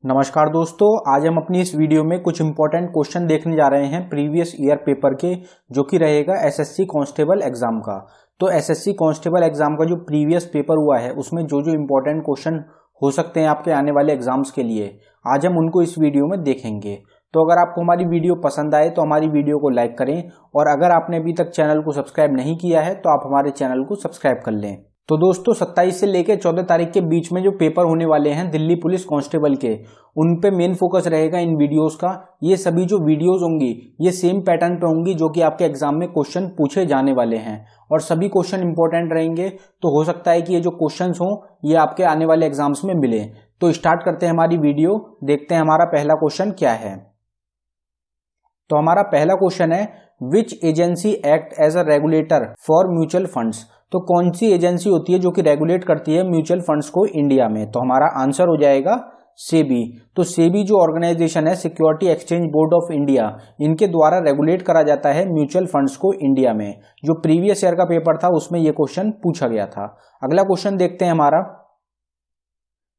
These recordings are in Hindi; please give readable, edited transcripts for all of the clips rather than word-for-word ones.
नमस्कार दोस्तों, आज हम अपनी इस वीडियो में कुछ इंपॉर्टेंट क्वेश्चन देखने जा रहे हैं प्रीवियस ईयर पेपर के, जो कि रहेगा एसएससी कांस्टेबल एग्जाम का। तो एसएससी कांस्टेबल एग्जाम का जो प्रीवियस पेपर हुआ है उसमें जो जो इंपॉर्टेंट क्वेश्चन हो सकते हैं आपके आने वाले एग्जाम्स के लिए, आज हम उनको इस वीडियो में देखेंगे। तो अगर आपको हमारी वीडियो पसंद आए तो हमारी वीडियो को लाइक करें, और अगर आपने अभी तक चैनल को सब्सक्राइब नहीं किया है तो आप हमारे चैनल को सब्सक्राइब कर लें। तो दोस्तों 27 से लेकर 14 तारीख के बीच में जो पेपर होने वाले हैं दिल्ली पुलिस कांस्टेबल के, उन पे मेन फोकस रहेगा इन वीडियोस का। ये सभी जो वीडियोस होंगी ये सेम पैटर्न पे होंगी जो कि आपके एग्जाम में क्वेश्चन पूछे जाने वाले हैं, और सभी क्वेश्चन इंपॉर्टेंट रहेंगे। तो हो सकता है कि ये जो क्वेश्चंस हों ये आपके आने वाले एग्जाम्स में मिले। तो स्टार्ट करते हैं हमारी वीडियो, देखते हैं हमारा पहला क्वेश्चन क्या है। तो हमारा पहला क्वेश्चन है, which agency act as a regulator for mutual funds. तो कौन सी एजेंसी होती है जो कि रेगुलेट करती है म्यूचुअल फंड्स को इंडिया में। तो हमारा आंसर हो जाएगा सेबी। तो सेबी जो ऑर्गेनाइजेशन है, security exchange board of India, इनके द्वारा रेगुलेट करा जाता है म्यूचुअल फंड्स को इंडिया में। जो प्रीवियस ईयर का पेपर था उसमें यह क्वेश्चन पूछा गया था। अगला क्वेश्चन देखते हैं हमारा,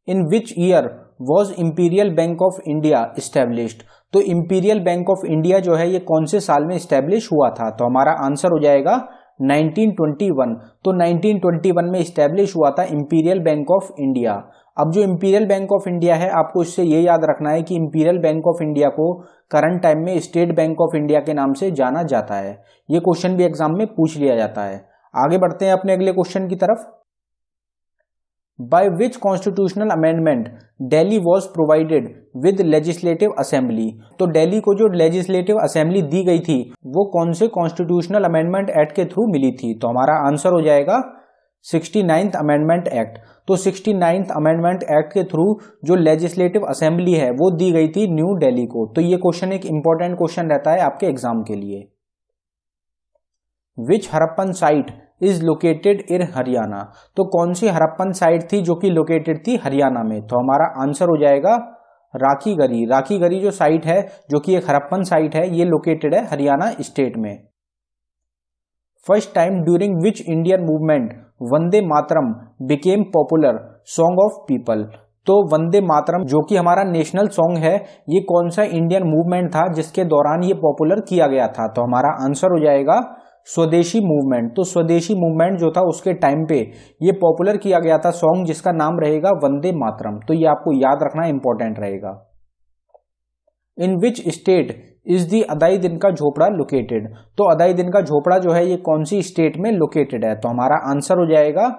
in which year was Imperial Bank of India established. तो इंपीरियल बैंक ऑफ इंडिया जो है ये कौन से साल में इस्टेब्लिश हुआ था। तो हमारा आंसर हो जाएगा 1921। तो 1921 में इस्टेब्लिश हुआ था इंपीरियल बैंक ऑफ इंडिया। अब जो इंपीरियल बैंक ऑफ इंडिया है, आपको इससे ये याद रखना है कि इंपीरियल बैंक ऑफ इंडिया को करंट टाइम में स्टेट बैंक ऑफ इंडिया के नाम से जाना जाता है। ये क्वेश्चन भी एग्जाम में पूछ लिया जाता है। आगे बढ़ते हैं अपने अगले क्वेश्चन की तरफ। By which constitutional amendment Delhi was provided with legislative assembly. तो दिल्ली को जो लेजिस्लेटिव असेंबली दी गई थी वो कौन से कॉन्स्टिट्यूशनल अमेंडमेंट एक्ट के थ्रू मिली थी। तो हमारा आंसर हो जाएगा 69th अमेंडमेंट एक्ट। तो 69th अमेंडमेंट एक्ट के थ्रू जो लेजिस्लेटिव असेंबली है वो दी गई थी न्यू दिल्ली को। तो ये क्वेश्चन एक इंपॉर्टेंट क्वेश्चन रहता है आपके एग्जाम के लिए। Which Harappan site is located in Haryana. तो कौन सी हड़प्पन साइट थी जो कि लोकेटेड थी हरियाणा में। तो हमारा आंसर हो जाएगा राखीगढ़ी। राखीगढ़ी जो साइट है, जो कि एक हड़प्पन साइट है, ये लोकेटेड है हरियाणा स्टेट में। First time during which Indian movement Vande Mataram became popular song of people. तो वंदे मातरम जो कि हमारा नेशनल सॉन्ग है, ये कौन सा इंडियन मूवमेंट था जिसके दौरान ये पॉपुलर किया गया था। तो हमारा आंसर हो जाएगा स्वदेशी मूवमेंट। तो स्वदेशी मूवमेंट जो था उसके टाइम पे ये पॉपुलर किया गया था सॉन्ग जिसका नाम रहेगा वंदे मातरम। तो ये आपको याद रखना इंपॉर्टेंट रहेगा। इन विच स्टेट इज दी अदाई दिन का झोपड़ा लोकेटेड। तो अदाई दिन का झोपड़ा जो है ये कौन सी स्टेट में लोकेटेड है। तो हमारा आंसर हो जाएगा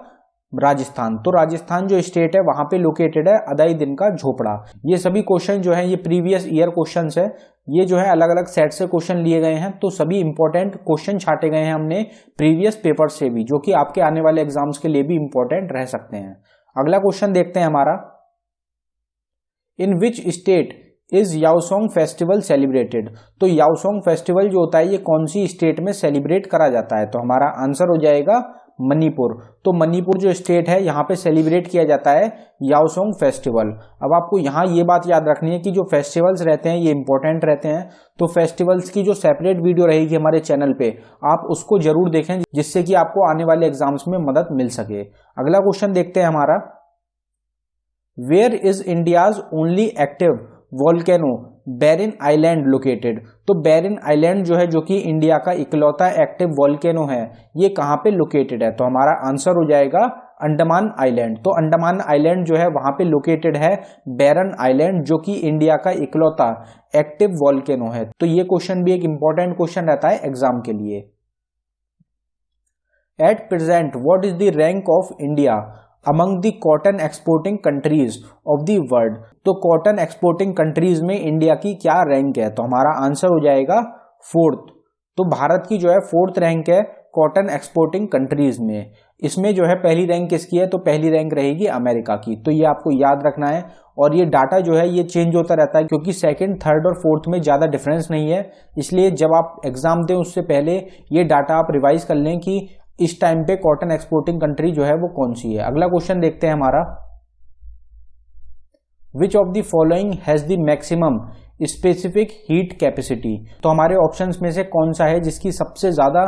राजस्थान। तो राजस्थान जो स्टेट है वहां पे लोकेटेड है अदाई दिन का झोपड़ा। ये सभी क्वेश्चन जो है ये प्रीवियस ईयर क्वेश्चंस है, ये जो है अलग अलग सेट से क्वेश्चन लिए गए हैं। तो सभी इंपॉर्टेंट क्वेश्चन छाटे गए हैं हमने प्रीवियस पेपर से भी, जो कि आपके आने वाले एग्जाम्स के लिए भी इंपॉर्टेंट रह सकते हैं। अगला क्वेश्चन देखते हैं हमारा, in which state is Yaosang festival celebrated. तो याओसोंग फेस्टिवल जो होता है ये कौन सी स्टेट में सेलिब्रेट करा जाता है। तो हमारा आंसर हो जाएगा मणिपुर। तो मणिपुर जो स्टेट है यहाँ पे सेलिब्रेट किया जाता है याओसोंग फेस्टिवल। अब आपको यहाँ ये बात याद रखनी है कि जो फेस्टिवल्स रहते हैं ये इंपॉर्टेंट रहते हैं। तो फेस्टिवल्स की जो सेपरेट वीडियो रहेगी हमारे चैनल पे, आप उसको जरूर देखें जिससे कि आपको आने वाले एग्जाम्स में मदद मिल सके। अगला क्वेश्चन देखते हैं हमारा, where is India's only active volcano Barren Island located. तो बैरिन आइलैंड जो है, जो कि इंडिया का इकलौता एक्टिव वोल्केनो है, ये कहाँ पे लोकेटेड है। तो हमारा आंसर हो जाएगा अंडमान आइलैंड। तो अंडमान आइलैंड जो है वहां पे लोकेटेड है बैरन आइलैंड, जो कि इंडिया का इकलौता एक्टिव वोल्केनो है। तो ये क्वेश्चन भी एक इंपॉर्टेंट क्वेश्चन रहता है एग्जाम के लिए। At present what is the rank of India among the cotton exporting countries of the world. तो कॉटन एक्सपोर्टिंग कंट्रीज में इंडिया की क्या रैंक है। तो हमारा आंसर हो जाएगा 4th। तो भारत की जो है 4th रैंक है कॉटन एक्सपोर्टिंग कंट्रीज में। इसमें जो है पहली रैंक किसकी है, तो पहली रैंक रहेगी अमेरिका की। तो ये आपको याद रखना है, और ये डाटा जो है ये चेंज होता रहता है क्योंकि 2nd, 3rd और 4th में ज्यादा डिफरेंस नहीं है। इसलिए जब आप एग्जाम दें उससे पहले ये डाटा आप रिवाइज कर लें कि इस टाइम पे कॉटन एक्सपोर्टिंग कंट्री जो है वो कौन सी है। अगला क्वेश्चन देखते हैं हमारा, विच of the following has the maximum specific heat capacity. तो हमारे ऑप्शंस में से कौन सा है जिसकी सबसे ज्यादा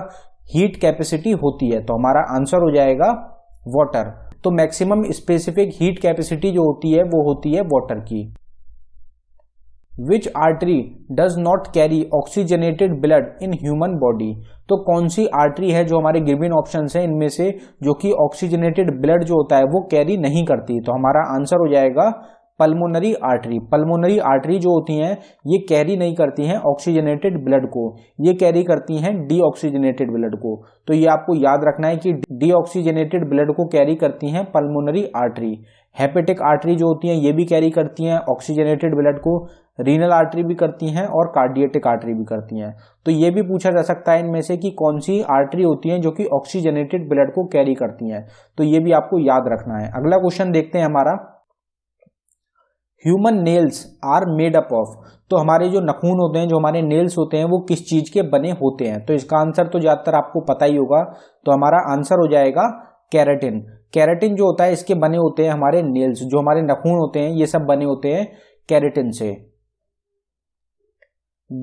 हीट कैपेसिटी होती है। तो हमारा आंसर हो जाएगा वाटर। तो मैक्सिमम स्पेसिफिक हीट कैपेसिटी जो होती है वो होती है वाटर की। Which artery does not carry oxygenated blood in human body, तो कौन सी आर्टरी है जो हमारे गिवन ऑप्शन है इनमें से जो कि ऑक्सीजनेटेड ब्लड जो होता है वो कैरी नहीं करती, तो हमारा आंसर हो जाएगा पल्मोनरी आर्टरी। पल्मोनरी आर्टरी जो होती हैं ये कैरी नहीं करती हैं ऑक्सीजनेटेड ब्लड को, ये कैरी करती हैं डीऑक्सीजनेटेड ब्लड को। तो ये आपको याद रखना है कि डीऑक्सीजनेटेड ब्लड को कैरी करती हैं पल्मोनरी आर्टरी। हेपेटिक आर्टरी जो होती हैं ये भी कैरी करती हैं ऑक्सीजनेटेड ब्लड को, रीनल आर्टरी भी करती हैं और कार्डियटिक आर्टरी भी करती हैं। तो ये भी पूछा जा सकता है इनमें से कि कौन सी आर्टरी होती हैं जो कि ऑक्सीजनेटेड ब्लड को कैरी करती हैं, तो ये भी आपको याद रखना है। अगला क्वेश्चन देखते हैं हमारा, human nails are made up of, तो हमारे जो नखून होते हैं, जो हमारे नेल्स होते हैं वो किस चीज के बने होते हैं, तो इसका आंसर तो ज्यादातर आपको पता ही होगा, तो हमारा आंसर हो जाएगा केराटिन। केराटिन जो होता है इसके बने होते हैं हमारे नेल्स, जो हमारे नखून होते हैं ये सब बने होते हैं केराटिन से।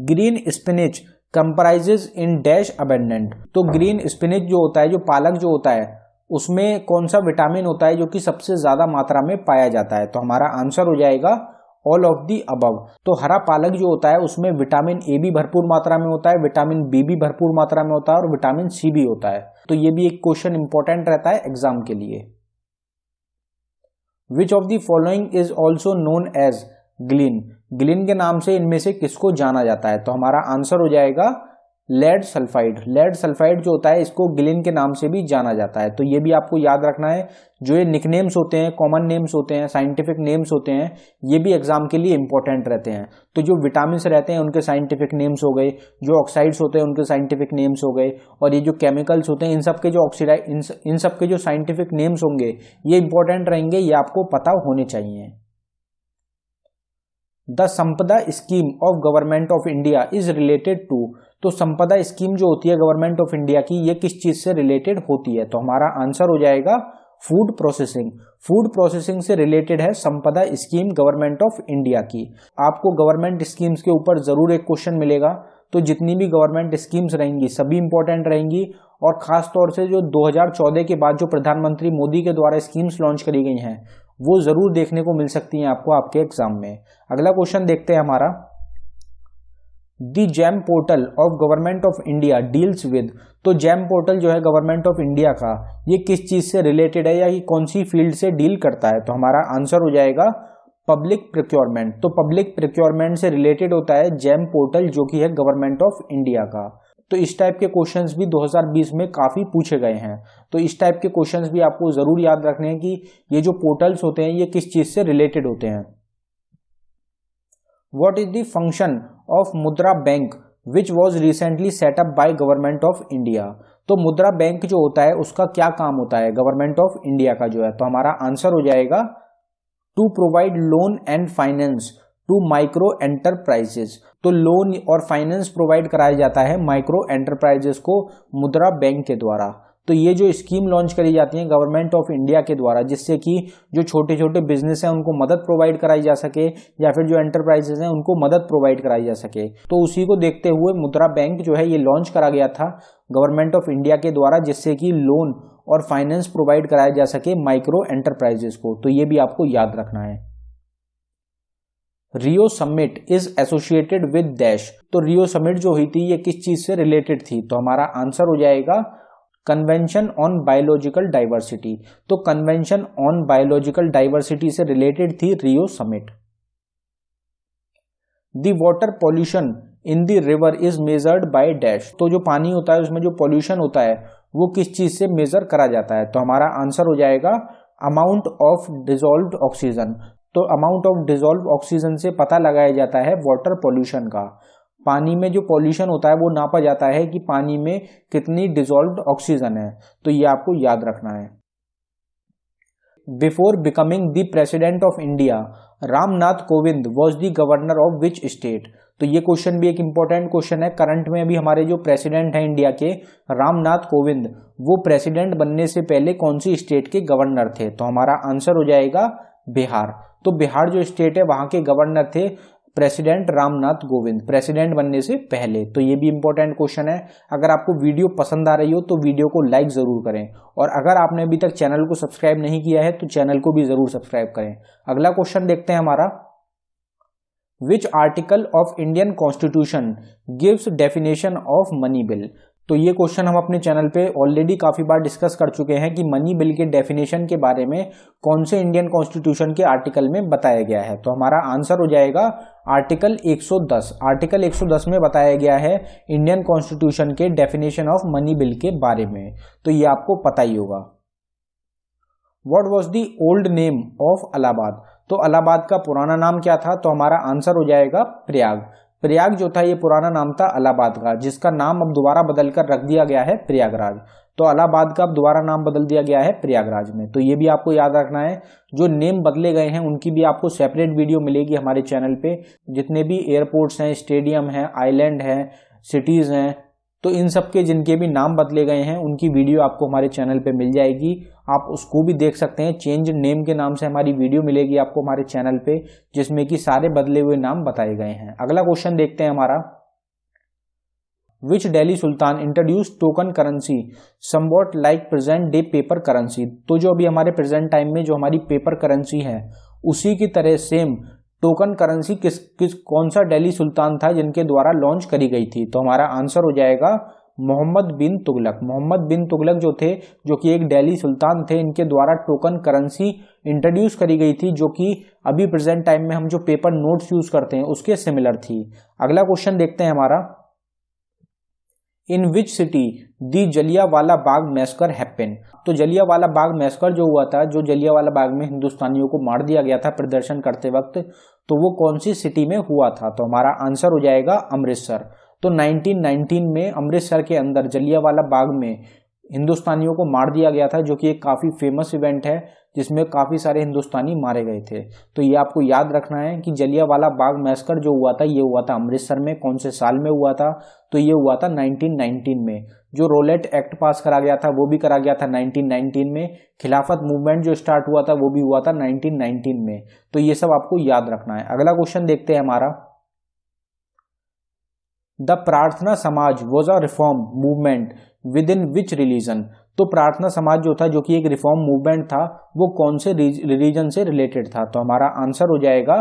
Green spinach comprises in dash abundant, तो ग्रीन स्पिनिच जो होता है, जो पालक जो होता है उसमें कौन सा विटामिन होता है जो कि सबसे ज्यादा मात्रा में पाया जाता है, तो हमारा आंसर हो जाएगा ऑल ऑफ दी अबव। तो हरा पालक जो होता है उसमें विटामिन ए भी भरपूर मात्रा में होता है, विटामिन बी भी भरपूर मात्रा में होता है और विटामिन सी भी होता है, तो ये भी एक क्वेश्चन इंपॉर्टेंट रहता है एग्जाम के लिए। Which of the following is also known as ग्लिन, ग्लिन के नाम से इनमें से किसको जाना जाता है, तो हमारा आंसर हो जाएगा लेड सल्फाइड। लेड सल्फाइड जो होता है इसको ग्लिन के नाम से भी जाना जाता है, तो ये भी आपको याद रखना है। जो ये निकनेम्स होते हैं, कॉमन नेम्स होते हैं, साइंटिफिक नेम्स होते हैं, ये भी एग्जाम के लिए इंपॉर्टेंट रहते हैं। तो जो विटामिन रहते हैं उनके साइंटिफिक नेम्स हो गए, जो ऑक्साइड्स होते हैं उनके साइंटिफिक नेम्स हो गए, और ये जो केमिकल्स होते हैं इन सब के जो इन सब के जो साइंटिफिक नेम्स होंगे ये इंपॉर्टेंट रहेंगे, ये आपको पता होने चाहिए। The Sampada scheme of government of India is related to, तो संपदा स्कीम जो होती है गवर्नमेंट ऑफ इंडिया की ये किस चीज से रिलेटेड होती है, तो हमारा आंसर हो जाएगा फूड प्रोसेसिंग। फूड प्रोसेसिंग से रिलेटेड है संपदा स्कीम गवर्नमेंट ऑफ इंडिया की। आपको गवर्नमेंट स्कीम्स के ऊपर जरूर एक क्वेश्चन मिलेगा, तो जितनी भी गवर्नमेंट स्कीम्स रहेंगी सभी इंपॉर्टेंट रहेंगी, और खास तौर से जो 2014 के बाद जो प्रधानमंत्री मोदी के द्वारा स्कीम्स लॉन्च करी गई हैं वो जरूर देखने को मिल सकती हैं आपको आपके एग्जाम में। अगला क्वेश्चन देखते हैं हमारा, the GeM portal of government of India deals with, तो जैम पोर्टल जो है गवर्नमेंट ऑफ इंडिया का ये किस चीज से रिलेटेड है या ये कौन सी फील्ड से डील करता है, तो हमारा आंसर हो जाएगा पब्लिक प्रोक्योरमेंट। तो पब्लिक प्रोक्योरमेंट से रिलेटेड होता है जैम पोर्टल जो कि है गवर्नमेंट ऑफ इंडिया का। तो इस टाइप के क्वेश्चंस भी 2020 में काफी पूछे गए हैं, तो इस टाइप के क्वेश्चंस भी आपको जरूर याद रखने हैं कि ये जो पोर्टल्स होते हैं ये किस चीज से रिलेटेड होते हैं। What is the function of Mudra bank which was recently setup by Government of India, तो मुद्रा बैंक जो होता है उसका क्या काम होता है गवर्नमेंट ऑफ इंडिया का जो है, तो हमारा आंसर हो जाएगा to provide loan and finance to micro enterprises, तो लोन और फाइनेंस प्रोवाइड कराया जाता है माइक्रो एंटरप्राइजेस को मुद्रा बैंक के द्वारा। तो ये जो स्कीम लॉन्च करी जाती है गवर्नमेंट ऑफ इंडिया के द्वारा जिससे कि जो छोटे छोटे बिजनेस हैं उनको मदद प्रोवाइड कराई जा सके या फिर जो एंटरप्राइजेस हैं उनको मदद प्रोवाइड कराई जा सके, तो उसी को देखते हुए मुद्रा बैंक जो है ये लॉन्च करा गया था गवर्नमेंट ऑफ इंडिया के द्वारा जिससे कि लोन और फाइनेंस प्रोवाइड कराया जा सके माइक्रो एंटरप्राइजेस को, तो ये भी आपको याद रखना है। Rio summit is associated with dash, तो रियो समिट जो हुई थी ये किस चीज से रिलेटेड थी, तो हमारा आंसर हो जाएगा कन्वेंशन ऑन बायोलॉजिकल डाइवर्सिटी। तो कन्वेंशन ऑन बायोलॉजिकल डाइवर्सिटी से रिलेटेड थी Rio summit. The water pollution in the river is measured by dash, तो जो पानी होता है उसमें जो पॉल्यूशन होता है वो किस चीज से मेजर करा जाता है, तो हमारा आंसर हो जाएगा अमाउंट ऑफ डिसॉल्व्ड ऑक्सीजन। तो अमाउंट ऑफ डिसॉल्व ऑक्सीजन से पता लगाया जाता है वाटर पॉल्यूशन का। पानी में जो पॉल्यूशन होता है वो नापा जाता है कि पानी में कितनी डिसॉल्व्ड ऑक्सीजन है, तो ये आपको याद रखना है। Before becoming the president of India Ramnath Kovind was the governor of which state, तो ये क्वेश्चन भी एक इंपॉर्टेंट क्वेश्चन है। करंट में अभी हमारे जो प्रेसिडेंट हैं इंडिया के रामनाथ कोविंद वो प्रेसिडेंट बनने से पहले कौन सी स्टेट के गवर्नर थे, तो हमारा आंसर हो जाएगा बिहार। तो बिहार जो स्टेट है वहां के गवर्नर थे प्रेसिडेंट रामनाथ कोविंद प्रेसिडेंट बनने से पहले, तो ये भी इंपॉर्टेंट क्वेश्चन है। अगर आपको वीडियो पसंद आ रही हो तो वीडियो को लाइक जरूर करें, और अगर आपने अभी तक चैनल को सब्सक्राइब नहीं किया है तो चैनल को भी जरूर सब्सक्राइब करें। अगला क्वेश्चन देखते हैं हमारा, which article of Indian constitution gives definition of money bill. तो ये क्वेश्चन हम अपने चैनल पे ऑलरेडी काफी बार डिस्कस कर चुके हैं कि मनी बिल के डेफिनेशन के बारे में कौन से इंडियन कॉन्स्टिट्यूशन के आर्टिकल में बताया गया है। तो हमारा आंसर हो जाएगा आर्टिकल 110। आर्टिकल 110 में बताया गया है इंडियन कॉन्स्टिट्यूशन के डेफिनेशन ऑफ मनी बिल के बारे में, तो ये आपको पता ही होगा। What was the old name of Allahabad. तो इलाहाबाद का पुराना नाम क्या था, तो हमारा आंसर हो जाएगा प्रयाग। प्रयाग जो था ये पुराना नाम था इलाहाबाद का, जिसका नाम अब दोबारा बदलकर रख दिया गया है प्रयागराज। तो इलाहाबाद का अब दोबारा नाम बदल दिया गया है प्रयागराज में। तो ये भी आपको याद रखना है, जो नेम बदले गए हैं उनकी भी आपको सेपरेट वीडियो मिलेगी हमारे चैनल पे। जितने भी एयरपोर्ट्स हैं, स्टेडियम हैं, आइलैंड हैं, सिटीज हैं, तो इन सब के जिनके भी नाम बदले गए हैं उनकी वीडियो आपको हमारे चैनल पे मिल जाएगी, आप उसको भी देख सकते हैं। चेंज नेम के नाम से हमारी वीडियो मिलेगी आपको हमारे चैनल पे, जिसमें कि सारे बदले हुए नाम बताए गए हैं। अगला क्वेश्चन देखते हैं हमारा, which Delhi sultan introduce token currency somewhat like present day paper currency. तो जो अभी हमारे प्रेजेंट टाइम में जो हमारी पेपर करेंसी है उसी की तरह सेम टोकन करेंसी कौन सा दिल्ली सुल्तान था जिनके द्वारा लॉन्च करी गई थी। तो हमारा आंसर हो जाएगा मोहम्मद बिन तुगलक। मोहम्मद बिन तुगलक जो थे, जो कि एक दिल्ली सुल्तान थे, इनके द्वारा टोकन करेंसी इंट्रोड्यूस करी गई थी, जो कि अभी प्रेजेंट टाइम में हम जो पेपर नोट्स यूज करते हैं उसके सिमिलर थी। अगला क्वेश्चन देखते हैं हमारा, in which city the Jallianwala Bagh massacre happen. तो जलियांवाला बाग मैसकर जो हुआ था, जो जलियांवाला बाग में हिंदुस्तानियों को मार दिया गया था प्रदर्शन करते वक्त, तो वो कौन सी सिटी में हुआ था। तो हमारा आंसर हो जाएगा अमृतसर। तो 1919 में अमृतसर के अंदर जलियांवाला बाग में हिंदुस्तानियों को मार दिया गया था, जो कि एक काफी फेमस इवेंट है जिसमें काफी सारे हिंदुस्तानी मारे गए थे। तो ये आपको याद रखना है कि जलियांवाला बाग मैसकर जो हुआ था ये हुआ था अमृतसर में। कौन से साल में हुआ था, तो ये हुआ था 1919 में। जो रोलेट एक्ट पास करा गया था वो भी करा गया था 1919 में। खिलाफत मूवमेंट जो स्टार्ट हुआ था वो भी हुआ था 1919 में। तो ये सब आपको याद रखना है। अगला क्वेश्चन देखते हैं हमारा, द प्रार्थना समाज was a reform movement with in which religion. तो प्रार्थना समाज जो था, जो कि एक रिफॉर्म मूवमेंट था, वो कौन से रिलीजन से रिलेटेड था। तो हमारा आंसर हो जाएगा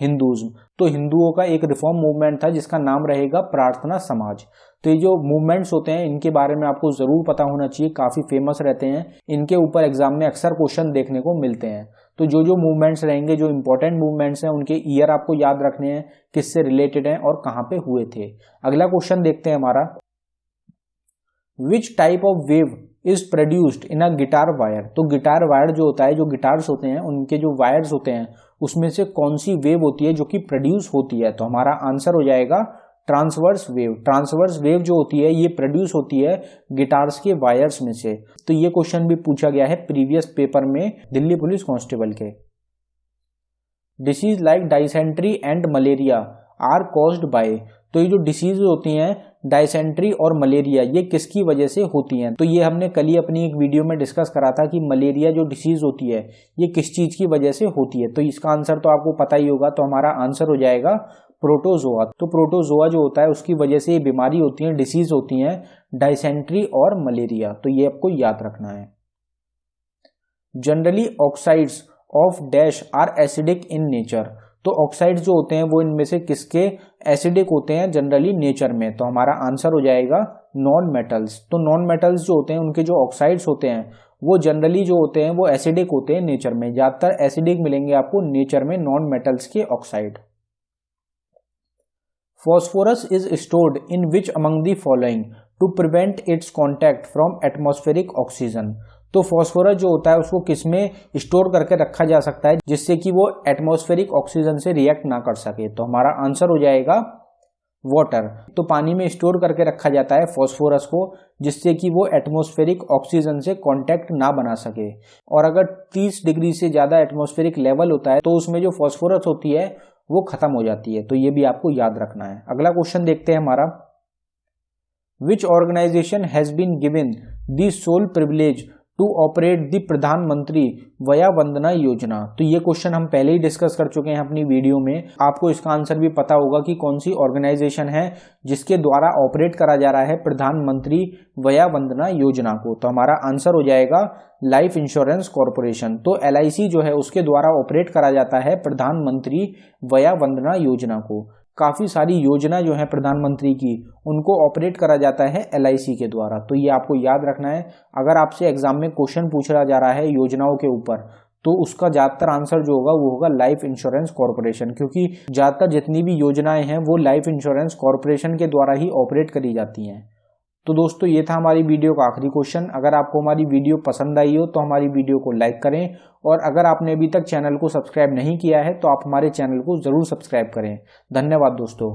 हिंदुज्म। तो हिंदुओं का एक रिफॉर्म मूवमेंट था जिसका नाम रहेगा प्रार्थना समाज। तो ये जो मूवमेंट्स होते हैं इनके बारे में आपको जरूर पता होना चाहिए, काफी फेमस रहते हैं, इनके ऊपर एग्जाम में अक्सर क्वेश्चन देखने को मिलते हैं। तो जो जो मूवमेंट्स रहेंगे, जो इंपॉर्टेंट मूवमेंट्स हैं, उनके ईयर आपको याद रखने हैं, किससे रिलेटेड हैं और कहाँ पे हुए थे। अगला क्वेश्चन देखते हैं हमारा, which type of wave is produced in a guitar wire. तो गिटार वायर जो होता है, जो गिटार्स होते हैं उनके जो वायर्स होते हैं उसमें से कौन सी वेव होती है जो कि प्रोड्यूस होती है। तो हमारा आंसर हो जाएगा ट्रांसवर्स वेव। ट्रांसवर्स वेव जो होती है ये प्रोड्यूस होती है गिटार्स के वायर्स में से। तो ये क्वेश्चन भी पूछा गया है प्रीवियस पेपर में दिल्ली पुलिस कांस्टेबल के। Disease like dysentery and malaria are caused by. तो ये जो डिसीज होती हैं डाइसेंट्री और मलेरिया, ये किसकी वजह से होती हैं। तो ये हमने कल ही अपनी एक वीडियो में डिस्कस करा था कि मलेरिया जो डिसीज होती है ये किस चीज की वजह से होती है। तो इसका आंसर तो आपको पता ही होगा। तो हमारा आंसर हो जाएगा प्रोटोजोआ। तो प्रोटोजोआ जो होता है उसकी वजह से ये बीमारी होती है, डिसीज होती हैं डाइसेंट्री और मलेरिया। तो ये आपको याद रखना है। Generally oxides of dash are acidic in nature. तो ऑक्साइड्स जो होते हैं वो इनमें से किसके एसिडिक होते हैं जनरली नेचर में। तो हमारा आंसर हो जाएगा नॉन मेटल्स। तो नॉन मेटल्स जो होते हैं उनके जो ऑक्साइड्स होते हैं वो जनरली जो होते हैं वो एसिडिक होते हैं नेचर में। ज्यादातर एसिडिक मिलेंगे आपको नेचर में नॉन मेटल्स के oxide. Phosphorus is stored in which among the following to prevent its contact from atmospheric oxygen। तो फॉस्फोरस जो होता है उसको किसमें स्टोर करके रखा जा सकता है जिससे कि वो एटमॉस्फेरिक ऑक्सीजन से रिएक्ट ना कर सके। तो हमारा आंसर हो जाएगा वाटर। तो पानी में स्टोर करके रखा जाता है फॉस्फोरस को जिससे कि वो एटमॉस्फेरिक ऑक्सीजन से कांटेक्ट ना बना सके। और अगर 30 डिग्री से ज्यादा एटमॉस्फेरिक लेवल होता है तो उसमें जो फॉस्फोरस होती है वो खत्म हो जाती है। तो ये भी आपको याद रखना है। अगला क्वेश्चन देखते हैं हमारा, which organization has been given the sole privilege to operate the Pradhan Mantri Vaya Vandana Yojana. तो ये क्वेश्चन हम पहले ही डिस्कस कर चुके हैं अपनी वीडियो में। आपको इसका आंसर भी पता होगा कि कौन सी ऑर्गेनाइजेशन है जिसके द्वारा ऑपरेट करा जा रहा है प्रधानमंत्री वया वंदना योजना को। तो हमारा आंसर हो जाएगा लाइफ इंश्योरेंस कॉरपोरेशन। तो LIC जो है उसके द्वारा ऑपरेट करा जाता है प्रधानमंत्री वया वंदना योजना को। काफ़ी सारी योजना जो है प्रधानमंत्री की उनको ऑपरेट करा जाता है LIC के द्वारा। तो ये आपको याद रखना है। अगर आपसे एग्जाम में क्वेश्चन पूछा जा रहा है योजनाओं के ऊपर, तो उसका ज़्यादातर आंसर जो होगा वो होगा लाइफ इंश्योरेंस कॉरपोरेशन, क्योंकि ज़्यादातर जितनी भी योजनाएं हैं वो लाइफ इंश्योरेंस कॉरपोरेशन के द्वारा ही ऑपरेट करी जाती हैं। तो दोस्तों ये था हमारी वीडियो का आखिरी क्वेश्चन। अगर आपको हमारी वीडियो पसंद आई हो तो हमारी वीडियो को लाइक करें, और अगर आपने अभी तक चैनल को सब्सक्राइब नहीं किया है तो आप हमारे चैनल को ज़रूर सब्सक्राइब करें। धन्यवाद दोस्तों।